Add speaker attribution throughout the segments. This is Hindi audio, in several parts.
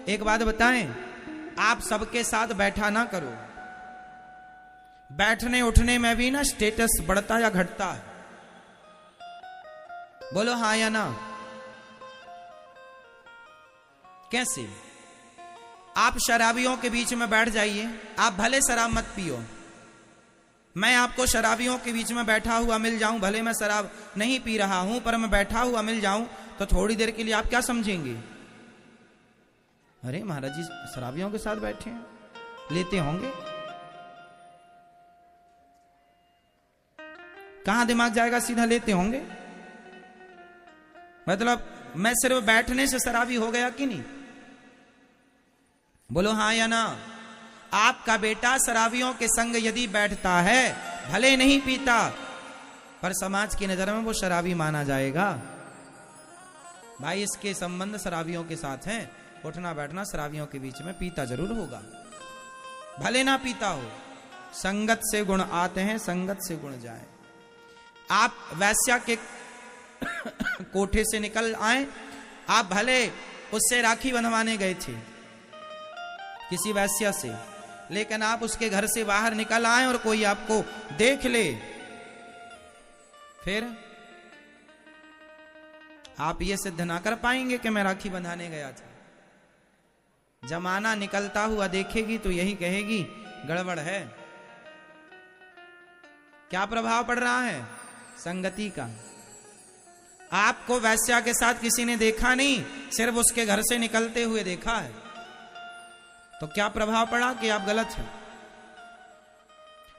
Speaker 1: एक बात बताएं, आप सबके साथ बैठा ना करो। बैठने उठने में भी ना स्टेटस बढ़ता या घटता है। बोलो हाँ या ना। कैसे? आप शराबियों के बीच में बैठ जाइए, आप भले शराब मत पियो, मैं आपको शराबियों के बीच में बैठा हुआ मिल जाऊं, भले मैं शराब नहीं पी रहा हूं पर मैं बैठा हुआ मिल जाऊं, तो थोड़ी देर के लिए आप क्या समझेंगे? अरे महाराज जी शराबियों के साथ बैठे हैं, लेते होंगे। कहां दिमाग जाएगा? सीधा लेते होंगे। मतलब मैं सिर्फ बैठने से शराबी हो गया कि नहीं? बोलो हाँ या ना। आपका बेटा शराबियों के संग यदि बैठता है, भले नहीं पीता, पर समाज की नजर में वो शराबी माना जाएगा। भाई इसके संबंध शराबियों के साथ हैं, उठना बैठना शराबियों के बीच में, पीता जरूर होगा, भले ना पीता हो। संगत से गुण आते हैं, संगत से गुण जाए। आप वैश्या के कोठे से निकल आए, आप भले उससे राखी बंधवाने गए थे किसी वैश्या से, लेकिन आप उसके घर से बाहर निकल आए और कोई आपको देख ले, फिर आप ये सिद्ध ना कर पाएंगे कि मैं राखी बंधाने गया था। जमाना निकलता हुआ देखेगी तो यही कहेगी गड़बड़ है। क्या प्रभाव पड़ रहा है? संगति का। आपको वैश्या के साथ किसी ने देखा नहीं, सिर्फ उसके घर से निकलते हुए देखा है, तो क्या प्रभाव पड़ा कि आप गलत हैं।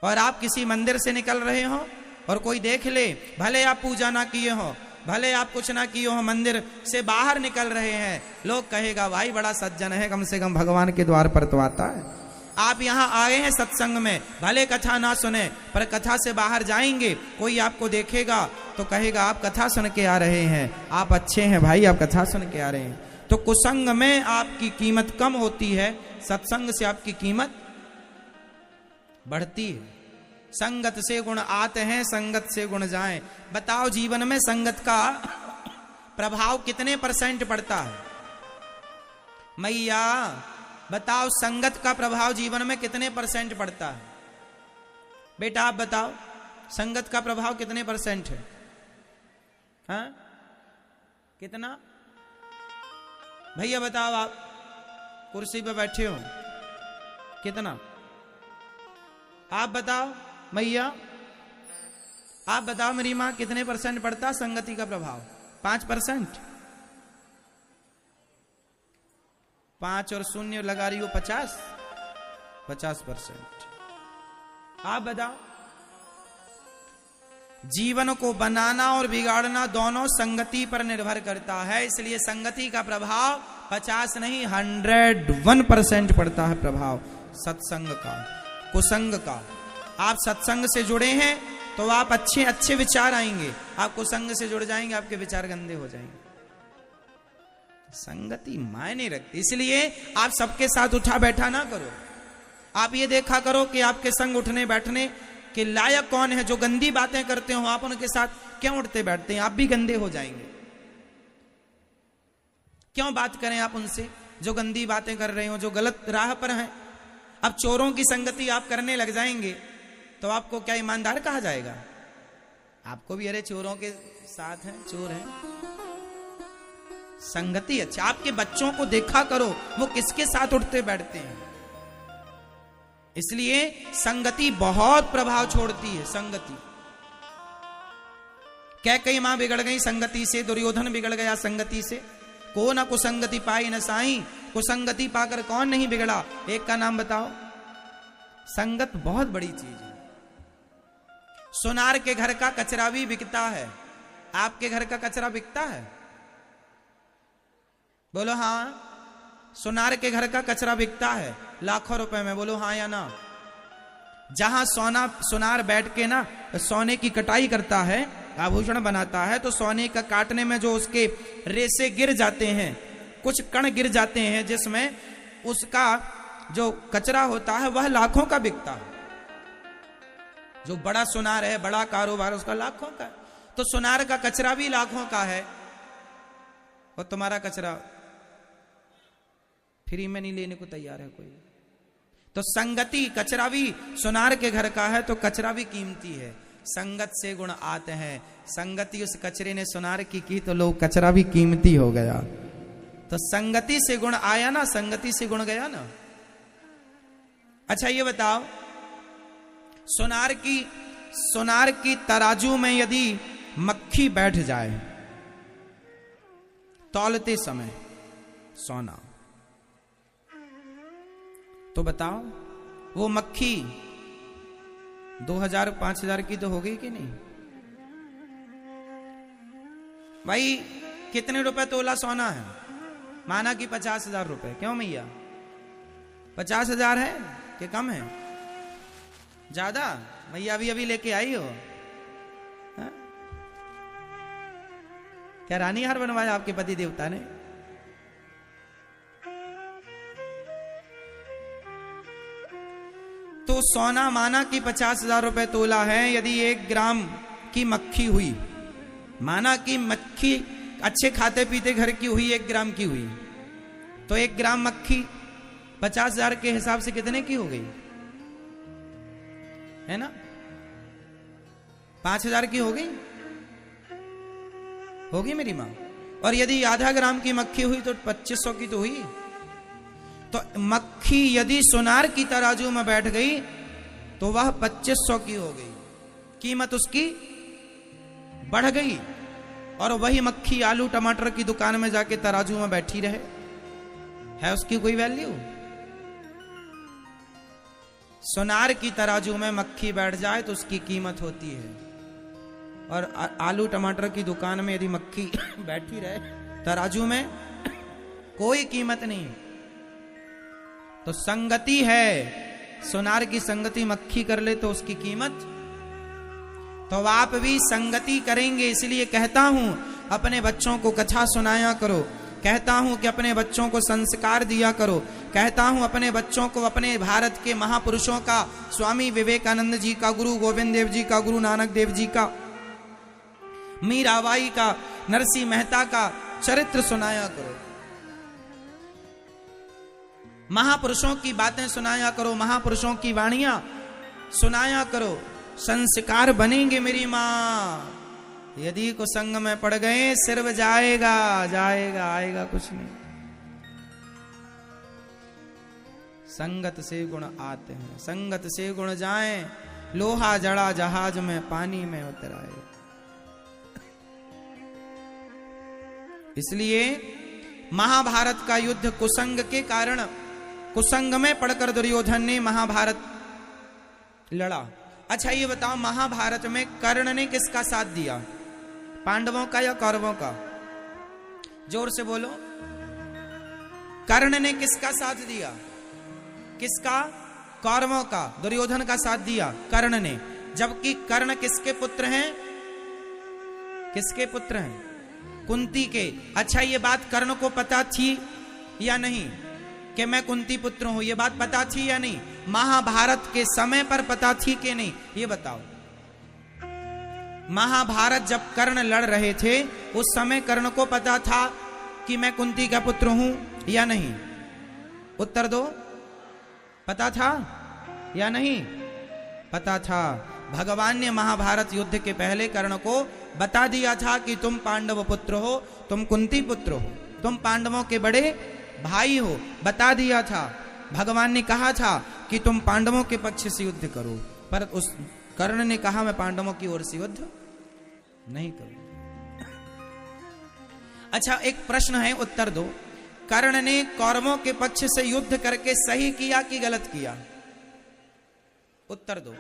Speaker 1: और आप किसी मंदिर से निकल रहे हो और कोई देख ले, भले आप पूजा ना किए हो, भले आप कुछ ना किए हो, मंदिर से बाहर निकल रहे हैं, लोग कहेगा भाई बड़ा सज्जन है, कम से कम भगवान के द्वार पर तो आता है। आप यहां आए हैं सत्संग में, भले कथा ना सुने, पर कथा से बाहर जाएंगे, कोई आपको देखेगा तो कहेगा आप कथा सुन के आ रहे हैं, आप अच्छे हैं भाई, आप कथा सुन के आ रहे हैं। तो कुसंग में आपकी कीमत कम होती है, सत्संग से आपकी कीमत बढ़ती है। संगत से गुण आते हैं, संगत से गुण जाएं। बताओ जीवन में संगत का प्रभाव कितने % पड़ता है? मैया बताओ संगत का प्रभाव जीवन में कितने % पड़ता है? बेटा आप बताओ संगत का प्रभाव कितने % है? हाँ कितना? भैया बताओ, आप कुर्सी पे बैठे हो, कितना? आप बताओ मैया, आप बताओ मेरी मां, कितने % पड़ता संगति का प्रभाव? 5%? 5 और 0 लगा रही हो 50%। आप बताओ। जीवन को बनाना और बिगाड़ना दोनों संगति पर निर्भर करता है, इसलिए संगति का प्रभाव 50 नहीं 101% पड़ता है प्रभाव सत्संग का, कुसंग का। आप सत्संग से जुड़े हैं तो आप अच्छे अच्छे विचार आएंगे, आप कुसंग से जुड़ जाएंगे आपके विचार गंदे हो जाएंगे। संगति मायने रखती, इसलिए आप सबके साथ उठा बैठा ना करो। आप ये देखा करो कि आपके संग उठने बैठने के लायक कौन है। जो गंदी बातें करते हो आप उनके साथ क्यों उठते बैठते हैं? आप भी गंदे हो जाएंगे। क्यों बात करें आप उनसे जो गंदी बातें कर रहे हो, जो गलत राह पर हैं? अब चोरों की संगति आप करने लग जाएंगे तो आपको क्या ईमानदार कहा जाएगा? आपको भी अरे चोरों के साथ हैं, चोर हैं। संगति अच्छा। आपके बच्चों को देखा करो वो किसके साथ उठते बैठते हैं। इसलिए संगति बहुत प्रभाव छोड़ती है। संगति कैकेयी मां बिगड़ गई संगति से, दुर्योधन बिगड़ गया संगति से। को न कुसंगति पाई न साई, कुसंगति पाकर कौन नहीं बिगड़ा? एक का नाम बताओ। संगत बहुत बड़ी चीज है। सोनार के घर का कचरा भी बिकता है, आपके घर का कचरा बिकता है? बोलो हाँ। सोनार के घर का कचरा बिकता है लाखों रुपए में, बोलो हाँ या ना। जहां सोनार बैठ के ना सोने की कटाई करता है, आभूषण बनाता है, तो सोने का काटने में जो उसके रेसे गिर जाते हैं, कुछ कण गिर जाते हैं, जिसमें उसका जो कचरा होता है वह लाखों का बिकता है। जो बड़ा सोनार है, बड़ा कारोबार, उसका लाखों का। तो सोनार का कचरा भी लाखों का है और तुम्हारा कचरा फ्री में नहीं लेने को तैयार है कोई। तो संगति, कचरा भी सोनार के घर का है तो कचरा भी कीमती है। संगत से गुण आते हैं। संगति उस कचरे ने सोनार की तो लोग कचरा भी कीमती हो गया। तो संगति से गुण आया ना, संगति से गुण गया ना। अच्छा ये बताओ, सोनार की तराजू में यदि मक्खी बैठ जाए तौलते समय सोना, तो बताओ वो मक्खी 2000-5000 की तो हो गई कि नहीं भाई? कितने रुपए तोला सोना है? माना कि 50,000 रुपए। क्यों मैया 50,000 है कि कम है? ज्यादा? मैया अभी लेके आई हो हा? क्या रानी हार बनवाया आपके पति देवता ने? तो सोना माना कि 50,000 रुपए तोला है। यदि 1 ग्राम की मक्खी हुई, माना कि मक्खी अच्छे खाते पीते घर की हुई, 1 ग्राम की हुई, तो 1 ग्राम मक्खी 50,000 के हिसाब से कितने की हो गई? है ना? 5,000 की हो गई? होगी मेरी मां। और यदि आधा ग्राम की मक्खी हुई तो 2500 की तो हुई। तो मक्खी यदि सोनार की तराजू में बैठ गई तो वह 2500 की हो गई, कीमत उसकी बढ़ गई। और वही मक्खी आलू टमाटर की दुकान में जाके तराजू में बैठी रहे, है उसकी कोई वैल्यू? सोनार की तराजू में मक्खी बैठ जाए तो उसकी कीमत होती है। और आलू टमाटर की दुकान में यदि मक्खी बैठी रहे तराजू में, कोई कीमत नहीं। तो संगति है, सोनार की संगति मक्खी कर ले तो उसकी कीमत। तो आप भी संगति करेंगे। इसलिए कहता हूं अपने बच्चों को कथा सुनाया करो, कहता हूं कि अपने बच्चों को संस्कार दिया करो, कहता हूं अपने बच्चों को अपने भारत के महापुरुषों का, स्वामी विवेकानंद जी का, गुरु गोविंद देव जी का, गुरु नानक देव जी का, मीराबाई का, नरसिंह मेहता का चरित्र सुनाया करो। महापुरुषों की बातें सुनाया करो, महापुरुषों की वाणियां सुनाया करो। संस्कार बनेंगे मेरी मां। यदि कुसंग में पड़ गए सिर्फ जाएगा, आएगा कुछ नहीं। संगत से गुण आते हैं, संगत से गुण जाएं। लोहा जड़ा जहाज में पानी में उतराए। इसलिए महाभारत का युद्ध कुसंग के कारण, कुसंग में पड़कर दुर्योधन ने महाभारत लड़ा। अच्छा ये बताओ, महाभारत में कर्ण ने किसका साथ दिया? पांडवों का या कौरवों का? जोर से बोलो। कर्ण ने किसका साथ दिया? किसका? कौरवों का। दुर्योधन का साथ दिया कर्ण ने। जबकि कर्ण किसके पुत्र हैं? किसके पुत्र हैं? कुंती के। अच्छा ये बात कर्ण को पता थी या नहीं कि मैं कुंती पुत्र हूं? ये बात पता थी या नहीं? महाभारत के समय पर पता थी कि नहीं, ये बताओ। महाभारत जब कर्ण लड़ रहे थे उस समय कर्ण को पता था कि मैं कुंती का पुत्र हूं या नहीं? उत्तर दो। पता था या नहीं? पता था। भगवान ने महाभारत युद्ध के पहले कर्ण को बता दिया था कि तुम पांडव पुत्र हो, तुम कुंती पुत्र हो, तुम पांडवों के बड़े भाई हो। बता दिया था। भगवान ने कहा था कि तुम पांडवों के पक्ष से युद्ध करो, पर उस कर्ण ने कहा मैं पांडवों की ओर से युद्ध नहीं करूं। अच्छा एक प्रश्न है, उत्तर दो। कर्ण ने कौरवों के पक्ष से युद्ध करके सही किया कि गलत किया? उत्तर दो।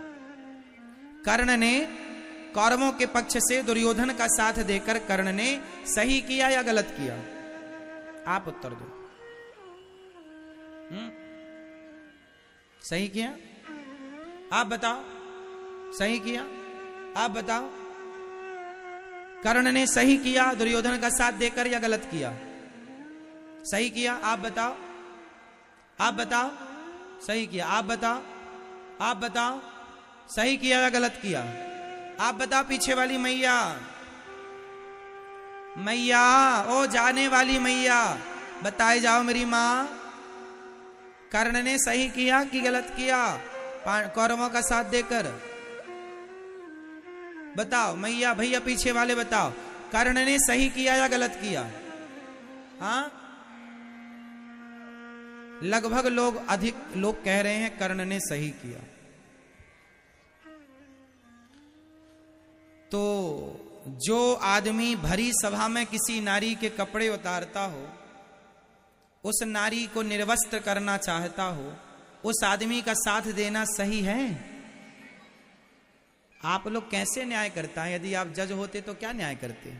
Speaker 1: कर्ण ने कौरवों के पक्ष से दुर्योधन का साथ देकर कर्ण ने सही किया या गलत किया? आप उत्तर दो। सही किया? आप बताओ। सही किया? आप बताओ। कर्ण ने सही किया दुर्योधन का साथ देकर या गलत किया? सही किया? आप बताओ। आप बताओ। सही किया? आप बताओ। आप बताओ। सही किया या गलत किया? आप बताओ। पीछे वाली मैया, मैया ओ जाने वाली मैया, बताए जाओ मेरी मां। कर्ण ने सही किया कि गलत किया कौरवों का साथ देकर? बताओ मैया भैया पीछे वाले बताओ, कर्ण ने सही किया या गलत किया? हाँ, लगभग अधिक लोग कह रहे हैं कर्ण ने सही किया। तो जो आदमी भरी सभा में किसी नारी के कपड़े उतारता हो, उस नारी को निर्वस्त्र करना चाहता हो, उस आदमी का साथ देना सही है? आप लोग कैसे न्याय करता है? यदि आप जज होते तो क्या न्याय करते?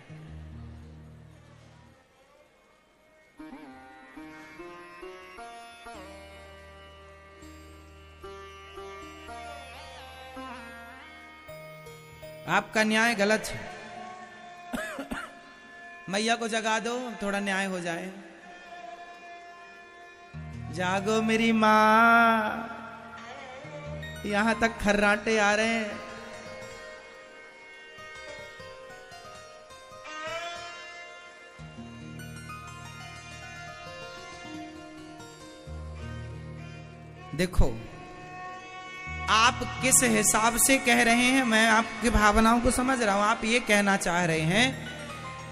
Speaker 1: आपका न्याय गलत है। मैया को जगा दो, थोड़ा न्याय हो जाए। जागो मेरी माँ, यहां तक खर्राटे आ रहे हैं। देखो आप किस हिसाब से कह रहे हैं, मैं आपकी भावनाओं को समझ रहा हूं। आप ये कहना चाह रहे हैं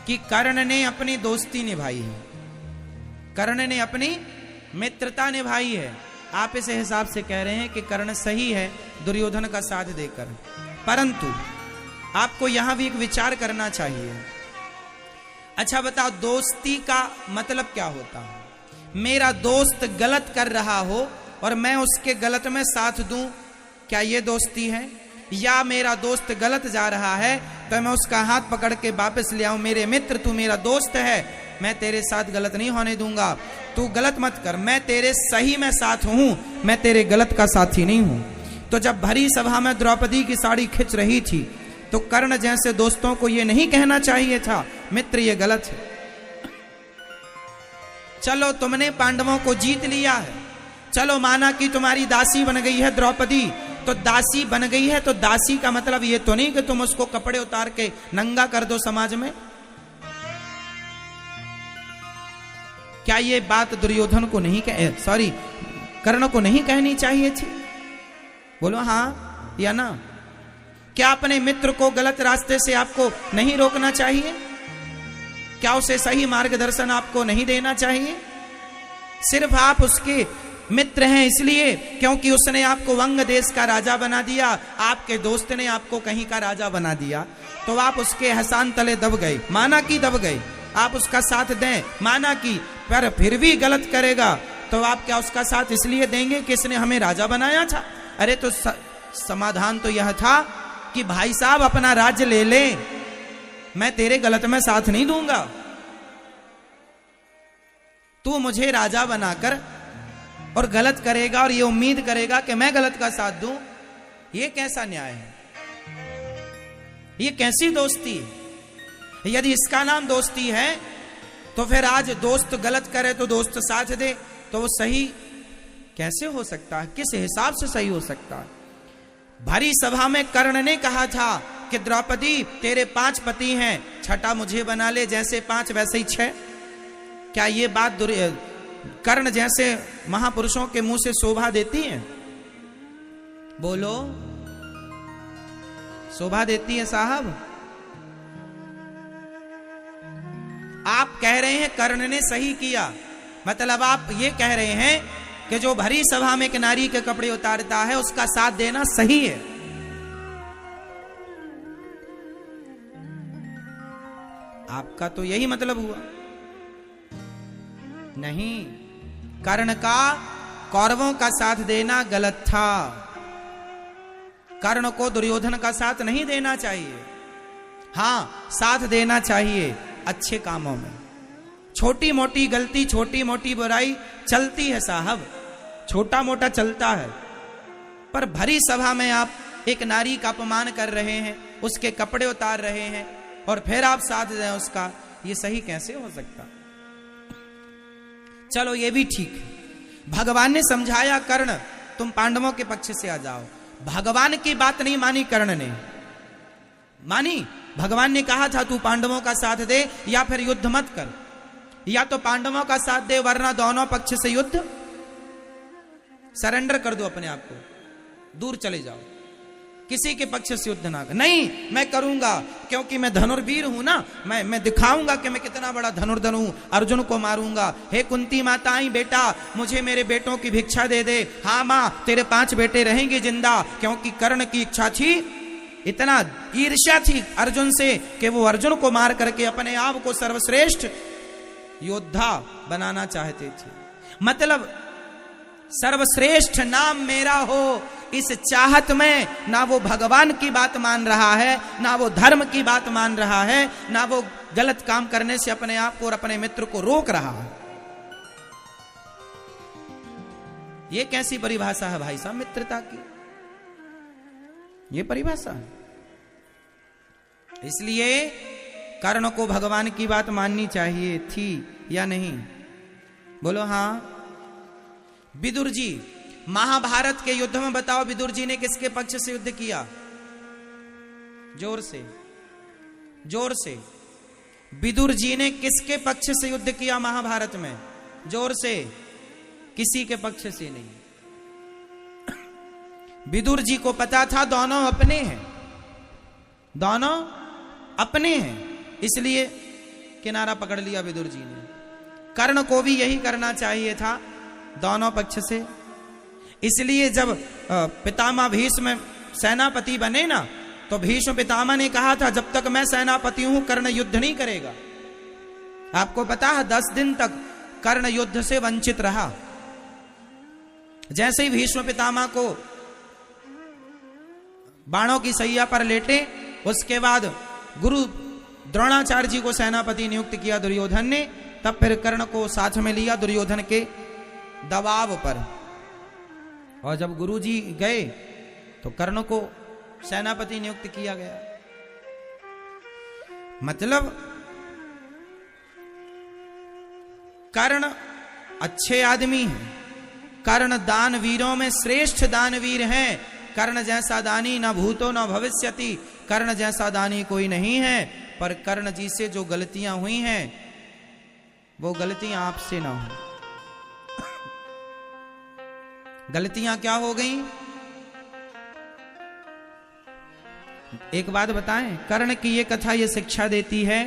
Speaker 1: कि कर्ण ने अपनी दोस्ती निभाई है, कर्ण ने अपनी मित्रता निभाई है। आप इस हिसाब से कह रहे हैं कि कर्ण सही है दुर्योधन का साथ देकर। परंतु आपको यहां भी एक विचार करना चाहिए। अच्छा बताओ, दोस्ती का मतलब क्या होता है? मेरा दोस्त गलत कर रहा हो और मैं उसके गलत में साथ दूं, क्या ये दोस्ती है? या मेरा दोस्त गलत जा रहा है तो मैं उसका हाथ पकड़ के वापस ले आऊं, मेरे मित्र तू मेरा दोस्त है, मैं तेरे साथ गलत नहीं होने दूंगा, तू गलत मत कर, मैं तेरे सही में साथ हूं, मैं तेरे गलत का साथी नहीं हूं। तो जब भरी सभा में द्रौपदी की साड़ी खिंच रही थी तो कर्ण जैसे दोस्तों को यह नहीं कहना चाहिए था मित्र ये गलत है। चलो तुमने पांडवों को जीत लिया है, चलो माना कि तुम्हारी दासी बन गई है द्रौपदी, तो दासी बन गई है तो दासी का मतलब ये तो नहीं कि तुम उसको कपड़े उतार के नंगा कर दो समाज में। क्या ये बात दुर्योधन को नहीं कर्ण को नहीं कहनी चाहिए थी? बोलो हाँ या ना। क्या अपने मित्र को गलत रास्ते से आपको नहीं रोकना चाहिए? क्या उसे सही मार्गदर्शन आपको नहीं देना चाहिए? सिर्फ आप उसके मित्र हैं इसलिए क्योंकि उसने आपको वंग देश का राजा बना दिया, आपके दोस्त ने आपको कहीं का राजा बना दिया, तो आप उसके एहसान तले दब गए। माना कि दब गए, आप उसका साथ दें, माना कि पर फिर भी गलत करेगा तो आप क्या उसका साथ इसलिए देंगे कि इसने हमें राजा बनाया था? अरे तो समाधान तो यह था कि भाई साहब अपना राज्य ले ले, मैं तेरे गलत में साथ नहीं दूंगा, तू मुझे राजा बनाकर और गलत करेगा और ये उम्मीद करेगा कि मैं गलत का साथ दूं। ये कैसा न्याय है? ये कैसी दोस्ती है? यदि इसका नाम दोस्ती है तो फिर आज दोस्त गलत करे तो दोस्त साथ दे, तो वो सही कैसे हो सकता है? किस हिसाब से सही हो सकता है? भरी सभा में कर्ण ने कहा था कि द्रौपदी तेरे 5 पति हैं, छठा मुझे बना ले, जैसे 5 वैसे ही 6। क्या ये बात कर्ण जैसे महापुरुषों के मुंह से शोभा देती है? बोलो, शोभा देती है साहब? आप कह रहे हैं कर्ण ने सही किया, मतलब आप ये कह रहे हैं कि जो भरी सभा में एक नारी के कपड़े उतारता है उसका साथ देना सही है। आपका तो यही मतलब हुआ। नहीं, कर्ण का कौरवों का साथ देना गलत था। कर्ण को दुर्योधन का साथ नहीं देना चाहिए। हां, साथ देना चाहिए अच्छे कामों में। छोटी मोटी गलती, छोटी मोटी बुराई चलती है साहब, छोटा मोटा चलता है, पर भरी सभा में आप एक नारी का अपमान कर रहे हैं, उसके कपड़े उतार रहे हैं और फिर आप साथ दें उसका, ये सही कैसे हो सकता? चलो ये भी ठीक है, भगवान ने समझाया कर्ण तुम पांडवों के पक्ष से आ जाओ। भगवान की बात नहीं मानी कर्ण ने, मानी भगवान ने कहा था तू पांडवों का साथ दे या फिर युद्ध मत कर, या तो पांडवों का साथ दे वरना दोनों पक्ष से युद्ध। सरेंडर कर दो अपने आप को, दूर चले जाओ, किसी के पक्ष से युद्ध ना कर। नहीं, मैं करूंगा क्योंकि मैं धनुर्वीर हूं ना, मैं दिखाऊंगा कि मैं कितना बड़ा धनुर्धर हूं, अर्जुन को मारूंगा। हे कुंती माता, आई बेटा मुझे मेरे बेटों की भिक्षा दे दे। हाँ मां, तेरे 5 बेटे रहेंगे जिंदा, क्योंकि कर्ण की इच्छा थी, इतना ईर्ष्या थी अर्जुन से कि वो अर्जुन को मार करके अपने आप को सर्वश्रेष्ठ योद्धा बनाना चाहते थे। मतलब सर्वश्रेष्ठ नाम मेरा हो, इस चाहत में ना वो भगवान की बात मान रहा है, ना वो धर्म की बात मान रहा है, ना वो गलत काम करने से अपने आप को और अपने मित्र को रोक रहा है। ये कैसी परिभाषा है भाई साहब मित्रता की? ये परिभाषा है। इसलिए कर्ण को भगवान की बात माननी चाहिए थी या नहीं? बोलो हाँ। विदुर जी, महाभारत के युद्ध में बताओ विदुर जी ने किसके पक्ष से युद्ध किया? जोर से, जोर से। विदुर जी ने किसके पक्ष से युद्ध किया महाभारत में? जोर से। किसी के पक्ष से नहीं। विदुर जी को पता था दोनों अपने हैं, दोनों अपने हैं, इसलिए किनारा पकड़ लिया विदुर जी ने। कर्ण को भी यही करना चाहिए था, दोनों पक्ष से। इसलिए जब पितामह भीष्म सेनापति बने ना, तो भीष्म पितामह ने कहा था जब तक मैं सेनापति हूं कर्ण युद्ध नहीं करेगा। आपको पता है 10 दिन तक कर्ण युद्ध से वंचित रहा। जैसे ही भीष्म पितामह को बाणों की सैया पर लेटे, उसके बाद गुरु द्रोणाचार्य जी को सेनापति नियुक्त किया दुर्योधन ने, तब फिर कर्ण को साथ में लिया दुर्योधन के दबाव पर। और जब गुरु जी गए तो कर्ण को सेनापति नियुक्त किया गया। मतलब कर्ण अच्छे आदमी हैं, कर्ण दानवीरों में श्रेष्ठ दानवीर हैं। कर्ण जैसा दानी न भूतो न भविष्यति, कर्ण जैसा दानी कोई नहीं है। पर कर्ण जी से जो गलतियां हुई हैं वो गलतियां आपसे ना हो। गलतियां क्या हो गई? एक बात बताएं, कर्ण की ये कथा ये शिक्षा देती है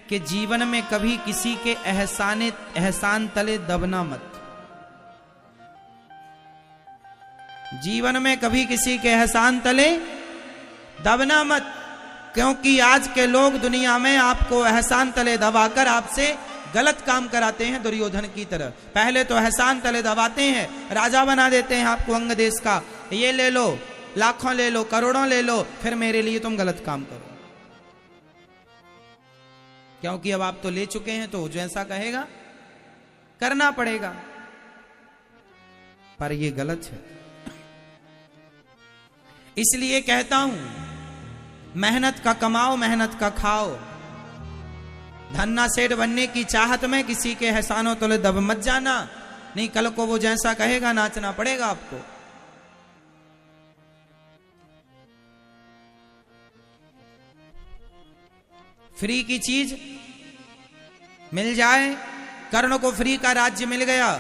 Speaker 1: कि जीवन में कभी किसी के एहसान तले दबना मत। जीवन में कभी किसी के एहसान तले दबना मत, क्योंकि आज के लोग दुनिया में आपको एहसान तले दबाकर आपसे गलत काम कराते हैं, दुर्योधन की तरह। पहले तो एहसान तले दबाते हैं, राजा बना देते हैं आपको अंग देश का, ये ले लो, लाखों ले लो, करोड़ों ले लो, फिर मेरे लिए तुम गलत काम करो। क्योंकि अब आप तो ले चुके हैं, तो जैसा कहेगा करना पड़ेगा। पर ये गलत है। इसलिए कहता हूं, मेहनत का कमाओ, मेहनत का खाओ। धन्ना सेठ बनने की चाहत में किसी के एहसानों तले दब मत जाना, नहीं कल को वो जैसा कहेगा नाचना पड़ेगा आपको। फ्री की चीज मिल जाए, कर्ण को फ्री का राज्य मिल गया,